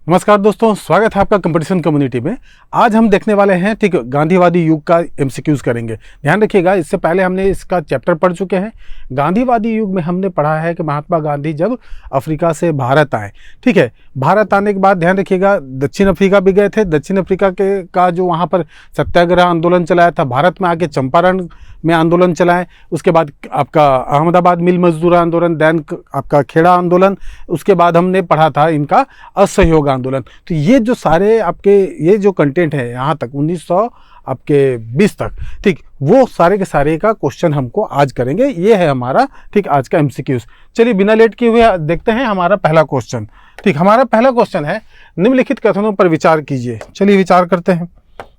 नमस्कार दोस्तों, स्वागत है आपका कंपटीशन कम्युनिटी में। आज हम देखने वाले हैं ठीक गांधीवादी युग का एमसीक्यूज करेंगे। ध्यान रखिएगा, इससे पहले हमने इसका चैप्टर पढ़ चुके हैं। गांधीवादी युग में हमने पढ़ा है कि महात्मा गांधी जब अफ्रीका से भारत आए, ठीक है। भारत आने के बाद ध्यान रखिएगा दक्षिण अफ्रीका भी गए थे। दक्षिण अफ्रीका का जो वहाँ पर सत्याग्रह आंदोलन चलाया था, भारत में आके चंपारण में आंदोलन चलाए, उसके बाद आपका अहमदाबाद मिल मजदूर आंदोलन, दैन आपका खेड़ा आंदोलन, उसके बाद हमने पढ़ा था इनका असहयोग आंदोलन। तो ये जो सारे आपके ये जो कंटेंट है यहाँ तक 1920 तक, ठीक, वो सारे के सारे का क्वेश्चन हमको आज करेंगे। ये है हमारा ठीक आज का एमसीक्यूज। चलिए बिना लेट किए हुए देखते हैं हमारा पहला क्वेश्चन। ठीक, हमारा पहला क्वेश्चन है निम्नलिखित कथनों पर विचार कीजिए। चलिए विचार करते हैं।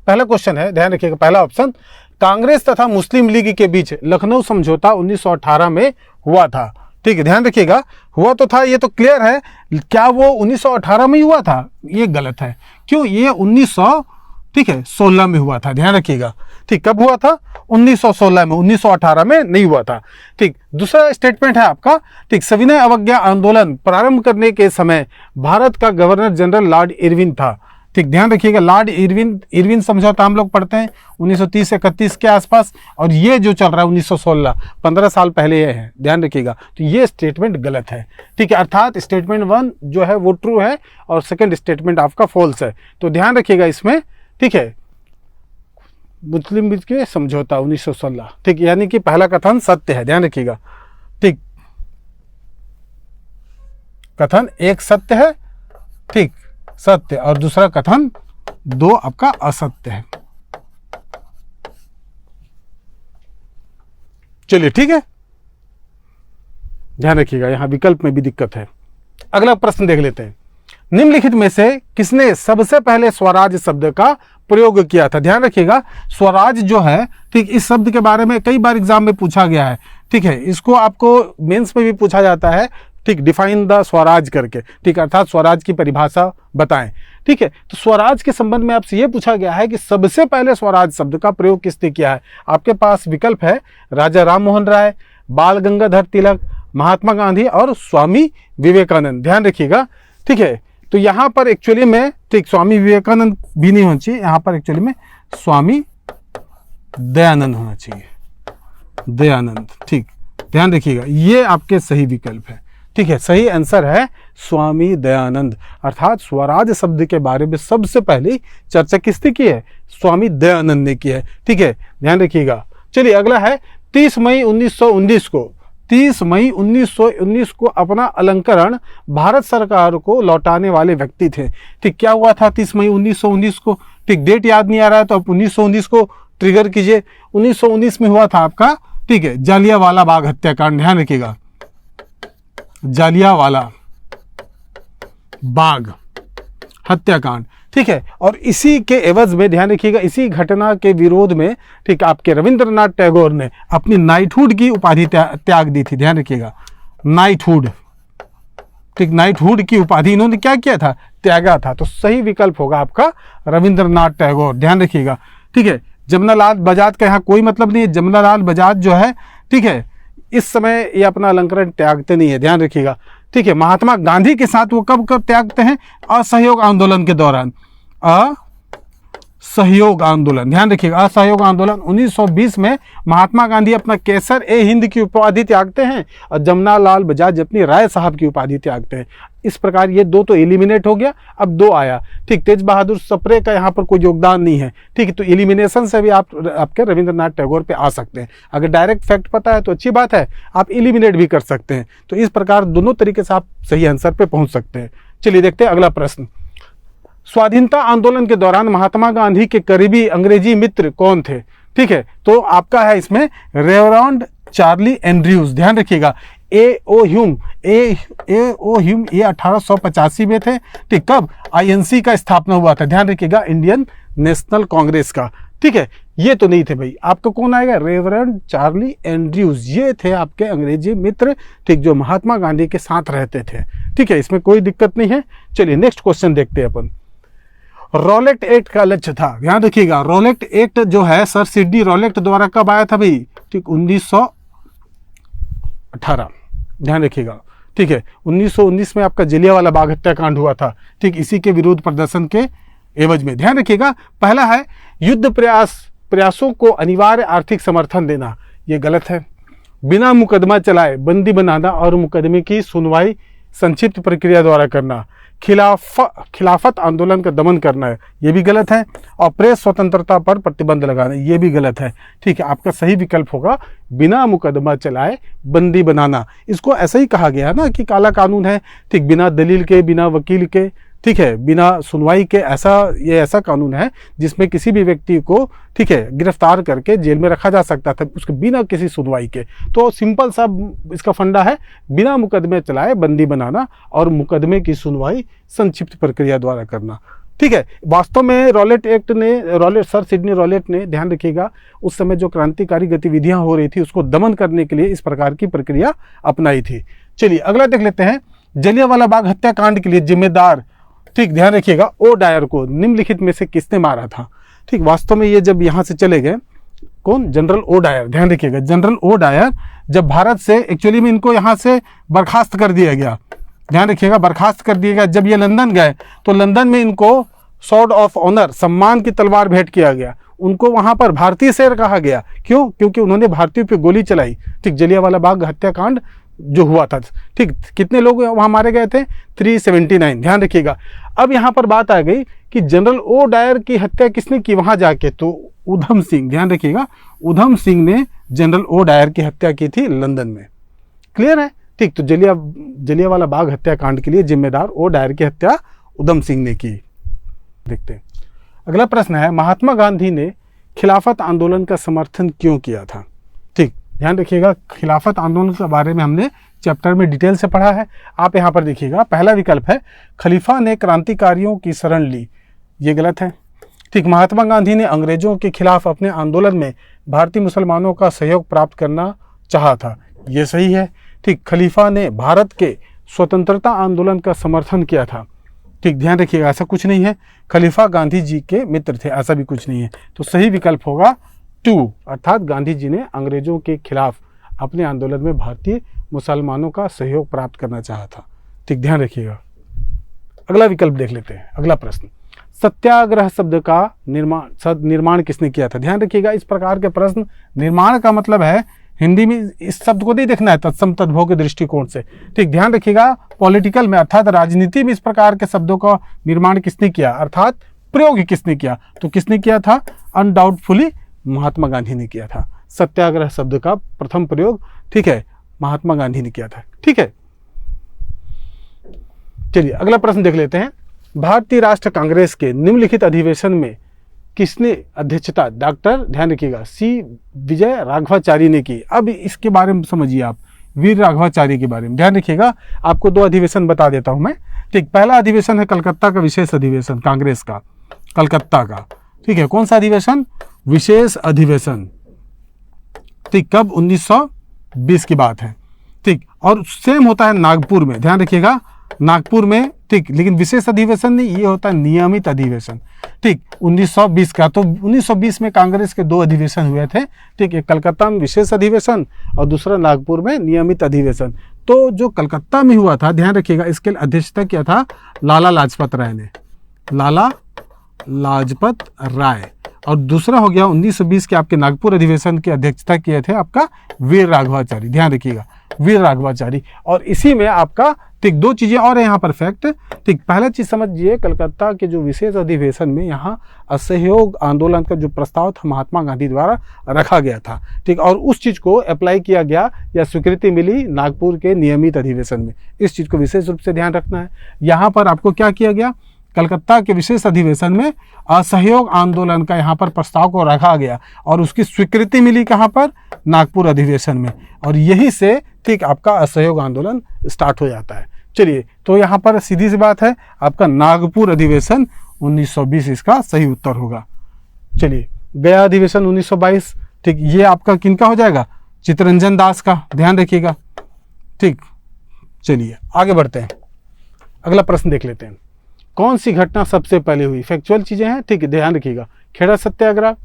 पहला क्वेश्चन है, ध्यान रखिएगा, पहला ऑप्शन, कांग्रेस तथा मुस्लिम लीग के बीच लखनऊ समझौता 1918 में हुआ था। ठीक है, ध्यान रखिएगा, हुआ तो था, ये तो क्लियर है। क्या वो 1918 में ही हुआ था? ये गलत है। क्यों? ये 1916 में हुआ था। ध्यान रखिएगा, ठीक, कब हुआ था? 1916 में, 1918 में नहीं हुआ था। ठीक, दूसरा स्टेटमेंट है आपका, ठीक, सविनय अवज्ञा आंदोलन प्रारंभ करने के समय भारत का गवर्नर जनरल लॉर्ड इरविन था। ठीक, ध्यान रखिएगा, लॉर्ड इरविन समझौता हम लोग पढ़ते हैं 1930-31 के आसपास, और ये जो चल रहा है 1916, 15 साल पहले ये है। ध्यान रखिएगा, तो ये स्टेटमेंट गलत है। ठीक है, अर्थात स्टेटमेंट 1 जो है वो ट्रू है और सेकंड स्टेटमेंट आपका फॉल्स है। तो ध्यान रखिएगा इसमें, ठीक है, मुस्लिम लीग के समझौता 1916, ठीक, यानी कि पहला कथन सत्य है। ध्यान रखिएगा, ठीक, कथन 1 सत्य है, ठीक, सत्य, और दूसरा कथन 2 आपका असत्य है। चलिए ठीक है, ध्यान रखिएगा, यहां विकल्प में भी दिक्कत है। अगला प्रश्न देख लेते हैं। निम्नलिखित में से किसने सबसे पहले स्वराज शब्द का प्रयोग किया था? ध्यान रखिएगा, स्वराज जो है, ठीक, इस शब्द के बारे में कई बार एग्जाम में पूछा गया है। ठीक है, इसको आपको मेंस में भी पूछा जाता है, ठीक, डिफाइन द स्वराज करके, ठीक, अर्थात स्वराज की परिभाषा बताएं। ठीक है, तो स्वराज के संबंध में आपसे यह पूछा गया है कि सबसे पहले स्वराज शब्द का प्रयोग किसने किया है? आपके पास विकल्प है राजा राम मोहन राय, बाल गंगाधर तिलक, महात्मा गांधी और स्वामी विवेकानंद। ध्यान रखिएगा, ठीक है, तो यहां पर एक्चुअली में, ठीक, स्वामी विवेकानंद भी नहीं होना चाहिए, यहां पर एक्चुअली में स्वामी दयानंद होना चाहिए, दयानंद। ठीक, ध्यान रखिएगा, ये आपके सही विकल्प है। ठीक है, सही आंसर है स्वामी दयानंद, अर्थात स्वराज शब्द के बारे में सबसे पहले चर्चा किसने की है? स्वामी दयानंद ने की है। ठीक है, ध्यान रखिएगा। चलिए अगला है, 30 मई 1919 को अपना अलंकरण भारत सरकार को लौटाने वाले व्यक्ति थे। ठीक, क्या हुआ था 30 मई 1919 को? ठीक, डेट याद नहीं आ रहा है तो आप 1919 को ट्रिगर कीजिए। 1919 में हुआ था आपका, ठीक है, जालियांवाला बाग हत्याकांड। ध्यान रखिएगा, जालियांवाला बाग हत्याकांड। ठीक है, और इसी के एवज में, ध्यान रखिएगा, इसी घटना के विरोध में, ठीक, आपके रविंद्रनाथ टैगोर ने अपनी नाइटहुड की उपाधि त्याग दी थी। ध्यान रखिएगा, नाइटहुड, ठीक, नाइटहुड की उपाधि इन्होंने क्या किया था? त्यागा था। तो सही विकल्प होगा आपका रविंद्रनाथ टैगोर। ध्यान रखिएगा, ठीक है। जमनालाल बजाज का यहाँ कोई मतलब नहीं है। जमनालाल बजाज जो है, ठीक है, इस समय ये अपना अलंकरण त्यागते नहीं है। ध्यान रखिएगा, ठीक है। महात्मा गांधी के साथ वो कब कब त्यागते हैं? असहयोग आंदोलन के दौरान, असहयोग आंदोलन। ध्यान रखिएगा, असहयोग आंदोलन 1920 में महात्मा गांधी अपना केसर ए हिंद की उपाधि त्यागते हैं और जमनालाल बजाज अपनी राय साहब की उपाधि त्यागते हैं। इस प्रकार ये 2 तो एलिमिनेट हो गया, अब 2 आया। ठीक, तेज बहादुर सप्रे का यहाँ पर कोई योगदान नहीं है। ठीक है, तो एलिमिनेशन से भी आपके रविंद्रनाथ टैगोर पे आ सकते हैं। अगर डायरेक्ट फैक्ट पता है तो अच्छी बात है, आप एलिमिनेट भी कर सकते हैं। तो इस प्रकार दोनों तरीके से आप सही आंसर पे पहुंच सकते हैं। चलिए देखते हैं अगला प्रश्न। स्वाधीनता आंदोलन के दौरान महात्मा गांधी के करीबी अंग्रेजी मित्र कौन थे? ठीक है, तो आपका है इसमें रेवरेंड चार्ली एंड्रयूज। ध्यान रखिएगा, ए ओ ह्यूम ये 1885 में थे। ठीक, कब? आईएनसी का स्थापना हुआ था। ध्यान रखिएगा, इंडियन नेशनल कांग्रेस का। ठीक है, ये तो नहीं थे भाई। आपको कौन आएगा? रेवरेंड चार्ली एंड्रयूज, ये थे आपके अंग्रेजी मित्र, ठीक, जो महात्मा गांधी के साथ रहते थे। ठीक है, इसमें कोई दिक्कत नहीं है। चलिए नेक्स्ट क्वेश्चन देखते हैं अपन। रॉलेट एक्ट का लक्ष्य था। ध्यान रखिएगा, रॉलेट एक्ट जो है सर सिडनी रॉलेट द्वारा कब आया था भाई? ठीक, 1918। ध्यान रखिएगा, ठीक है। 1919 में आपका जलियांवाला बाग हत्याकांड हुआ था, ठीक, इसी के विरोध प्रदर्शन के एवज में। ध्यान रखिएगा, पहला है युद्ध प्रयासों को अनिवार्य आर्थिक समर्थन देना, ये गलत है। बिना मुकदमा चलाए बंदी बनाना और मुकदमे की सुनवाई संक्षिप्त प्रक्रिया द्वारा करना, खिलाफत आंदोलन का दमन करना है, ये भी गलत है। और प्रेस स्वतंत्रता पर प्रतिबंध लगाना, ये भी गलत है, ठीक है। आपका सही विकल्प होगा बिना मुकदमा चलाए बंदी बनाना। इसको ऐसा ही कहा गया है ना कि काला कानून है, ठीक, बिना दलील के, बिना वकील के, ठीक है, बिना सुनवाई के, ये ऐसा कानून है जिसमें किसी भी व्यक्ति को, ठीक है, गिरफ्तार करके जेल में रखा जा सकता था उसके बिना किसी सुनवाई के। तो सिंपल सा इसका फंडा है, बिना मुकदमे चलाए बंदी बनाना और मुकदमे की सुनवाई संक्षिप्त प्रक्रिया द्वारा करना, ठीक है। वास्तव में सर सिडनी रॉलेट ने, ध्यान रखिएगा, उस समय जो क्रांतिकारी गतिविधियां हो रही थी उसको दमन करने के लिए इस प्रकार की प्रक्रिया अपनाई थी। चलिए अगला देख लेते हैं। जलियांवाला बाग हत्याकांड के लिए जिम्मेदार, ठीक, ध्यान रखिएगा, ओ डायर को निम्नलिखित में से किसने मारा था, ठीक। वास्तव में ये जब यहाँ से चले गए, कौन, जनरल ओ डायर, ध्यान रखिएगा, जनरल ओ डायर जब भारत से, एक्चुअली में इनको यहाँ से बर्खास्त कर दिया गया, ध्यान रखिएगा, बर्खास्त कर दिया गया। जब ये लंदन गए तो लंदन में इनको सॉर्ड ऑफ ऑनर, सम्मान की तलवार भेंट किया गया। उनको वहां पर भारतीय शेर कहा गया, क्यों? क्योंकि उन्होंने भारतीयों पे गोली चलाई, ठीक, जलियांवाला बाग हत्याकांड जो हुआ था, ठीक। कितने लोग वहां मारे गए थे? 379, ध्यान रखिएगा। अब यहां पर बात आ गई कि जनरल ओ डायर की हत्या किसने की वहां जाके, तो उधम सिंह, ध्यान रखिएगा, उधम सिंह ने जनरल ओ डायर की हत्या की थी लंदन में। क्लियर है, ठीक। तो जलियांवाला बाग हत्याकांड के लिए जिम्मेदार ओ डायर की हत्या उधम सिंह ने की। देखते हैं अगला प्रश्न है, महात्मा गांधी ने खिलाफत आंदोलन का समर्थन क्यों किया था, ठीक। ध्यान रखिएगा, खिलाफत आंदोलन के बारे में हमने चैप्टर में डिटेल से पढ़ा है। आप यहाँ पर देखिएगा, पहला विकल्प है खलीफा ने क्रांतिकारियों की शरण ली, ये गलत है, ठीक। महात्मा गांधी ने अंग्रेजों के खिलाफ अपने आंदोलन में भारतीय मुसलमानों का सहयोग प्राप्त करना चाहा था, ये सही है, ठीक। खलीफा ने भारत के स्वतंत्रता आंदोलन का समर्थन किया था, ठीक। ध्यान रखिएगा, ऐसा कुछ नहीं है, खलीफा गांधी जी के मित्र थे, ऐसा भी कुछ नहीं है। तो सही विकल्प होगा 2, अर्थात गांधी जी ने अंग्रेजों के खिलाफ अपने आंदोलन में भारतीय मुसलमानों का सहयोग प्राप्त करना चाहा था, ठीक। ध्यान रखिएगा, अगला विकल्प देख लेते हैं। अगला प्रश्न, सत्याग्रह शब्द का निर्माण किसने किया था? ध्यान रखिएगा, इस प्रकार के प्रश्न, निर्माण का मतलब है हिंदी में इस शब्द को नहीं देखना है तत्सम तद्भव के दृष्टिकोण से, ठीक। ध्यान रखिएगा, पॉलिटिकल में अर्थात राजनीति में इस प्रकार के शब्दों का निर्माण किसने किया, अर्थात प्रयोग किसने किया, तो किसने किया था? अनडाउटफुली महात्मा गांधी ने किया था। सत्याग्रह शब्द का प्रथम प्रयोग, ठीक है, महात्मा गांधी ने किया था, ठीक है। चलिए अगला प्रश्न देख लेते हैं। भारतीय राष्ट्र कांग्रेस के निम्नलिखित अधिवेशन में किसने अध्यक्षता? डॉक्टर, ध्यान रखिएगा, सी विजय राघवाचारी ने की। अब इसके बारे में समझिए आप, वीर राघवाचारी के बारे में ध्यान रखिएगा। आपको 2 अधिवेशन बता देता हूं मैं, ठीक। पहला अधिवेशन है कलकत्ता का विशेष अधिवेशन कांग्रेस का, कलकत्ता का, ठीक है। कौन सा अधिवेशन? विशेष अधिवेशन, ठीक। कब? 1920 की बात है, ठीक। और सेम होता है नागपुर में, ध्यान रखिएगा, नागपुर में, ठीक। लेकिन विशेष अधिवेशन नहीं, ये होता है नियमित अधिवेशन, ठीक। 1920 का, तो 1920 में कांग्रेस के 2 अधिवेशन हुए थे, ठीक। एक कलकत्ता में विशेष अधिवेशन और दूसरा नागपुर में नियमित अधिवेशन। तो जो कलकत्ता में हुआ था, ध्यान रखिएगा, इसके लिए अध्यक्षता किया था लाला लाजपत राय ने, लाला लाजपत राय। और दूसरा हो गया 1920 के आपके नागपुर अधिवेशन की अध्यक्षता किए थे आपका वीर राघवाचारी, ध्यान रखिएगा, वीर राघवाचारी। और इसी में आपका, ठीक, 2 चीजें और है यहाँ पर फैक्ट, ठीक। पहला चीज समझिए, कलकत्ता के जो विशेष अधिवेशन में यहाँ असहयोग आंदोलन का जो प्रस्ताव था महात्मा गांधी द्वारा रखा गया था, ठीक। और उस चीज को अप्लाई किया गया या स्वीकृति मिली नागपुर के नियमित अधिवेशन में। इस चीज को विशेष रूप से ध्यान रखना है। यहाँ पर आपको क्या किया गया? कलकत्ता के विशेष अधिवेशन में असहयोग आंदोलन का यहाँ पर प्रस्ताव को रखा गया और उसकी स्वीकृति मिली कहाँ पर? नागपुर अधिवेशन में। और यही से, ठीक, आपका असहयोग आंदोलन स्टार्ट हो जाता है। चलिए, तो यहाँ पर सीधी सी बात है, आपका नागपुर अधिवेशन 1920 इसका सही उत्तर होगा। चलिए, गया अधिवेशन 1922, ठीक, ये आपका किनका हो जाएगा? चित्तरंजन दास का, ध्यान रखिएगा, ठीक। चलिए आगे बढ़ते हैं, अगला प्रश्न देख लेते हैं। कौन सी घटना सबसे पहले हुई? फैक्चुअल चीजें हैं, ठीक है, ध्यान रखिएगा। खेड़ा सत्याग्रह,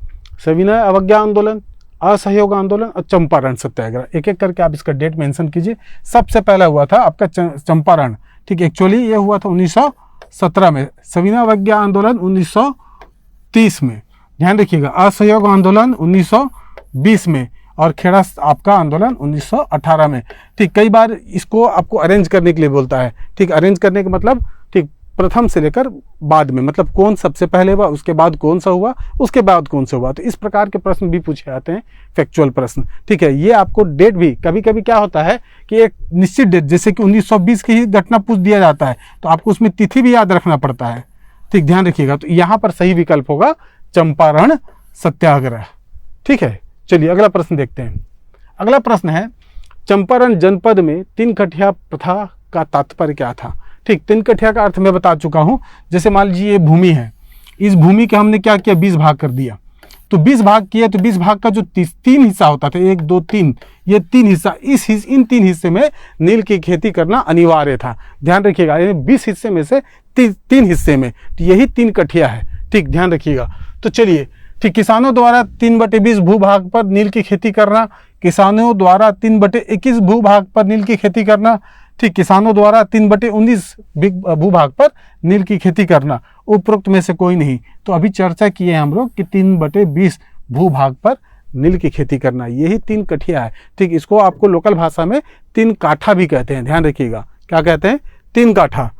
सविनय अवज्ञा आंदोलन, असहयोग आंदोलन और चंपारण सत्याग्रह। एक एक करके आप इसका डेट मेंशन कीजिए। सबसे पहला हुआ था आपका चंपारण, ठीक, एक्चुअली ये हुआ था 1917 में। सविनय अवज्ञा आंदोलन 1930 में, ध्यान रखिएगा। असहयोग आंदोलन 1920 में और खेड़ा आपका आंदोलन 1918 में। ठीक, कई बार इसको आपको अरेंज करने के लिए बोलता है। ठीक, अरेंज करने का मतलब ठीक प्रथम से लेकर बाद में, मतलब कौन सबसे पहले हुआ, उसके बाद कौन सा हुआ, उसके बाद कौन सा हुआ। तो इस प्रकार के प्रश्न भी पूछे जाते हैं, फैक्चुअल प्रश्न। ठीक है, ये आपको डेट भी कभी कभी क्या होता है कि एक निश्चित डेट, जैसे कि 1920 की ही घटना पूछ दिया जाता है तो आपको उसमें तिथि भी याद रखना पड़ता है। ठीक, ध्यान रखिएगा। तो यहाँ पर सही विकल्प होगा चंपारण सत्याग्रह। ठीक है, चलिए अगला प्रश्न देखते हैं। अगला प्रश्न है, चंपारण जनपद में तीन कठिया प्रथा का तात्पर्य क्या था। ठीक, तीन कठिया का अर्थ मैं बता चुका हूं। जैसे मान लीजिए ये भूमि है, इस भूमि के हमने क्या किया, 20 भाग कर दिया। तो 20 भाग किया तो 20 भाग का जो तीन हिस्सा होता था, 1 2 3, ये 3 हिस्सा, इन 3 हिस्से में नील की खेती करना अनिवार्य था। ध्यान रखिएगा, 20 हिस्से में से 3 हिस्से में, तो यही 3 कठिया है। ठीक, ध्यान रखिएगा। तो चलिए, ठीक, किसानों द्वारा 3/20 भूभाग पर नील की खेती करना, किसानों द्वारा 3/21 भूभाग पर नील की खेती करना। ठीक, किसानों द्वारा 3/19 भूभाग पर नील की खेती करना, उपरोक्त में से कोई नहीं। तो अभी चर्चा किए हैं हम लोग कि 3/20 भूभाग पर नील की खेती करना, यही 3 कठिया है। ठीक, इसको आपको लोकल भाषा में 3 काठा भी कहते हैं। ध्यान रखिएगा, क्या कहते हैं, 3 काठा।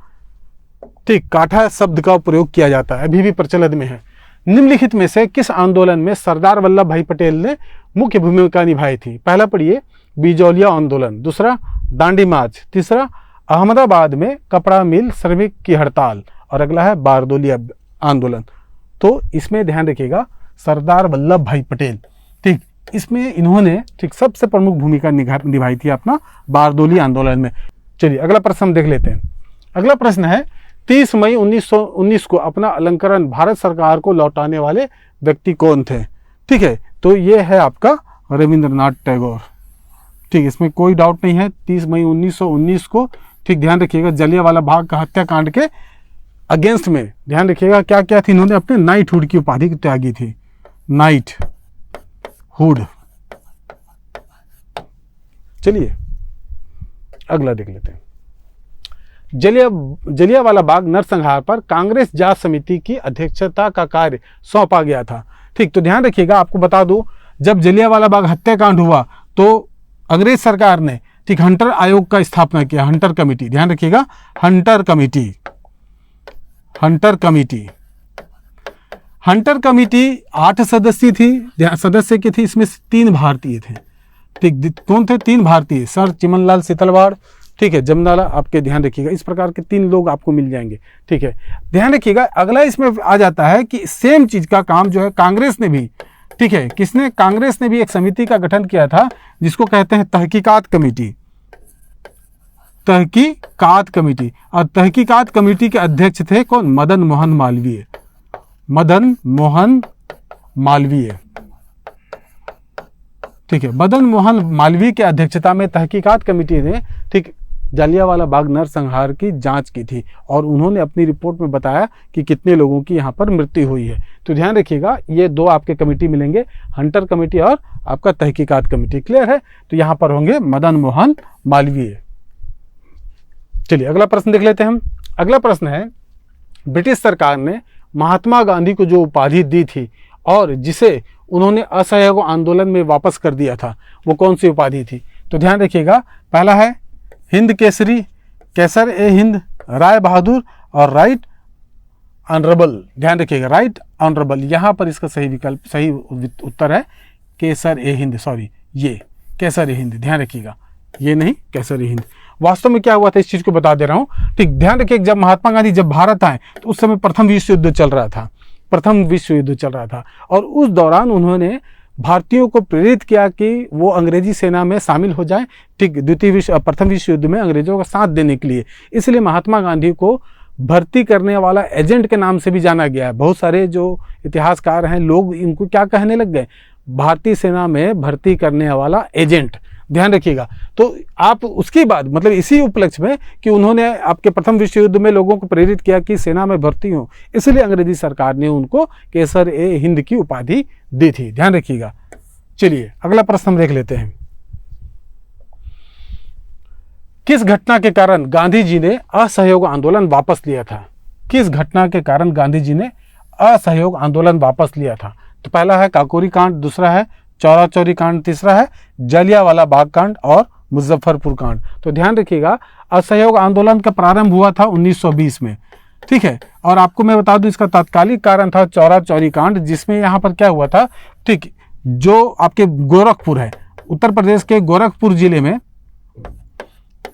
ठीक, काठा शब्द का प्रयोग किया जाता है, अभी भी प्रचलन में है। निम्नलिखित में से किस आंदोलन में सरदार वल्लभ भाई पटेल ने मुख्य भूमिका निभाई थी। पहला पढ़िए, बिजौलिया आंदोलन। दूसरा, दांडी मार्च। तीसरा, अहमदाबाद में कपड़ा मिल श्रमिक की हड़ताल। और अगला है बारदोली आंदोलन। तो इसमें ध्यान रखिएगा, सरदार वल्लभ भाई पटेल, ठीक, इसमें इन्होंने ठीक सबसे प्रमुख भूमिका निभाई थी अपना बारदोली आंदोलन में। चलिए अगला प्रश्न हम देख लेते हैं। अगला प्रश्न है, 30 मई 1919 को अपना अलंकरण भारत सरकार को लौटाने वाले व्यक्ति कौन थे। ठीक है, तो ये है आपका रविंद्रनाथ टैगोर। ठीक, इसमें कोई डाउट नहीं है, 30 मई 1919 को। ठीक, ध्यान रखिएगा, जलियांवाला बाग का हत्याकांड के अगेंस्ट में ध्यान रखिएगा क्या क्या थी, इन्होंने अपने नाइटहुड की उपाधि त्यागी थी, नाइटहुड। चलिए अगला देख लेते हैं। जलियांवाला बाग नरसंहार पर कांग्रेस जांच समिति की अध्यक्षता का कार्य सौंपा गया था। ठीक, तो ध्यान रखिएगा, आपको बता दूं, जब जलियांवाला बाग हत्याकांड हुआ तो अंग्रेज सरकार ने ठीक हंटर आयोग का स्थापना किया, हंटर कमेटी। ध्यान रखिएगा, हंटर कमेटी। हंटर कमेटी 8 सदस्य की थी, इसमें 3 भारतीय थे। ठीक, कौन थे, 3 भारतीय, सर चिमनलाल सीतलवाड़, ठीक है, जमनाला, आपके ध्यान रखिएगा, इस प्रकार के 3 लोग आपको मिल जाएंगे। ठीक है, ध्यान रखिएगा। अगला इसमें आ जाता है कि सेम चीज का काम जो है कांग्रेस ने भी, ठीक है, किसने, कांग्रेस ने भी एक समिति का गठन किया था जिसको कहते हैं तहकीकात कमेटी। तहकीकात कमेटी, और तहकीकात कमेटी के अध्यक्ष थे कौन, मदन मोहन मालवीय। मदन मोहन मालवीय, ठीक है, मदन मोहन मालवीय की अध्यक्षता में तहकीकात कमेटी ने ठीक जलियांवाला बाग नरसंहार की जांच की थी और उन्होंने अपनी रिपोर्ट में बताया कि कितने लोगों की यहाँ पर मृत्यु हुई है। तो ध्यान रखिएगा, ये 2 आपके कमेटी मिलेंगे, हंटर कमेटी और आपका तहकीकात कमेटी। क्लियर है, तो यहाँ पर होंगे मदन मोहन मालवीय। चलिए अगला प्रश्न देख लेते हैं हम। अगला प्रश्न है, ब्रिटिश सरकार ने महात्मा गांधी को जो उपाधि दी थी और जिसे उन्होंने असहयोग आंदोलन में वापस कर दिया था, वो कौन सी उपाधि थी। तो ध्यान रखिएगा, पहला है हिंद केसरी, कैसर ए हिंद, राय बहादुर और राइट ऑनरेबल। ध्यान रखिएगा, राइट ऑनरेबल, यहाँ पर इसका सही विकल्प, सही उत्तर है केसर ए हिंद। सॉरी, ये केसर ए हिंद, ध्यान रखिएगा, ये नहीं केसर ए हिंद। वास्तव में क्या हुआ था, इस चीज को बता दे रहा हूँ। ठीक, ध्यान रखिए, जब महात्मा गांधी जब भारत आए तो उस समय प्रथम विश्व युद्ध चल रहा था और उस दौरान उन्होंने भारतीयों को प्रेरित किया कि वो अंग्रेजी सेना में शामिल हो जाएं। ठीक, प्रथम विश्व युद्ध में अंग्रेजों का साथ देने के लिए। इसलिए महात्मा गांधी को भर्ती करने वाला एजेंट के नाम से भी जाना गया है। बहुत सारे जो इतिहासकार हैं, लोग इनको क्या कहने लग गए, भारतीय सेना में भर्ती करने वाला एजेंट। ध्यान रखिएगा, तो आप उसके बाद मतलब इसी उपलक्ष्य में कि उन्होंने आपके प्रथम विश्व युद्ध में लोगों को प्रेरित किया कि सेना में भर्ती हो, इसलिए अंग्रेजी सरकार ने उनको केसर ए हिंद की उपाधि दी थी। ध्यान रखिएगा। चलिए अगला प्रश्न हम देख लेते हैं। किस घटना के कारण गांधी जी ने असहयोग आंदोलन वापस लिया था? किस घटना के कारण गांधी जी ने असहयोग आंदोलन वापस लिया था? तो पहला है काकोरी कांड, दूसरा है चौरा चौरी कांड, तीसरा है जलियांवाला बाग कांड और मुजफ्फरपुर कांड। तो ध्यान रखिएगा, असहयोग आंदोलन का प्रारंभ हुआ था 1920 में, ठीक है। और आपको मैं बता दूं इसका तात्कालिक कारण था चौरा चौरी कांड, जिसमें यहाँ पर क्या हुआ था, ठीक, जो आपके गोरखपुर है, उत्तर प्रदेश के गोरखपुर जिले में,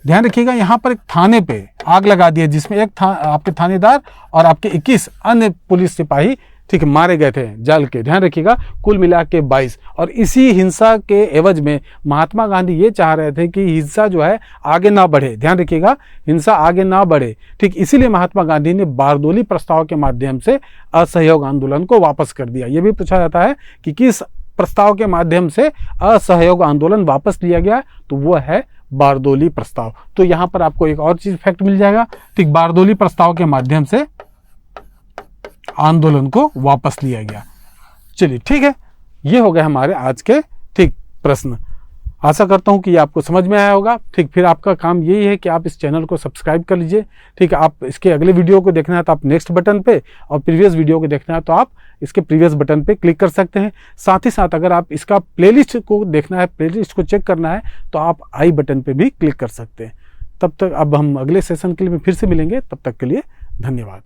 ध्यान रखिएगा, यहाँ पर एक थाने पे आग लगा दिया, जिसमें एक आपके थानेदार और आपके 21 अन्य पुलिस सिपाही, ठीक है, मारे गए थे जल के। ध्यान रखिएगा, कुल मिला के 22। और इसी हिंसा के एवज में महात्मा गांधी ये चाह रहे थे कि हिंसा जो है आगे ना बढ़े। ध्यान रखिएगा, हिंसा आगे ना बढ़े, ठीक, इसीलिए महात्मा गांधी ने बारदोली प्रस्ताव के माध्यम से असहयोग आंदोलन को वापस कर दिया। यह भी पूछा जाता है कि किस प्रस्ताव के माध्यम से असहयोग आंदोलन वापस लिया गया, तो वो है बारदोली प्रस्ताव। तो यहां पर आपको एक और चीज फैक्ट मिल जाएगा, ठीक, बारदोली प्रस्ताव के माध्यम से आंदोलन को वापस लिया गया। चलिए ठीक है, ये हो गए हमारे आज के, ठीक, प्रश्न। आशा करता हूं कि ये आपको समझ में आया होगा, ठीक। फिर आपका काम यही है कि आप इस चैनल को सब्सक्राइब कर लीजिए, ठीक है। आप इसके अगले वीडियो को देखना है तो आप नेक्स्ट बटन पे, और प्रीवियस वीडियो को देखना है तो आप इसके प्रीवियस बटन पे क्लिक कर सकते हैं। साथ ही साथ अगर आप इसका प्लेलिस्ट को देखना है, प्लेलिस्ट को चेक करना है, तो आप आई बटन पे भी क्लिक कर सकते हैं। तब तक अब हम अगले सेशन के लिए फिर से मिलेंगे, तब तक के लिए धन्यवाद।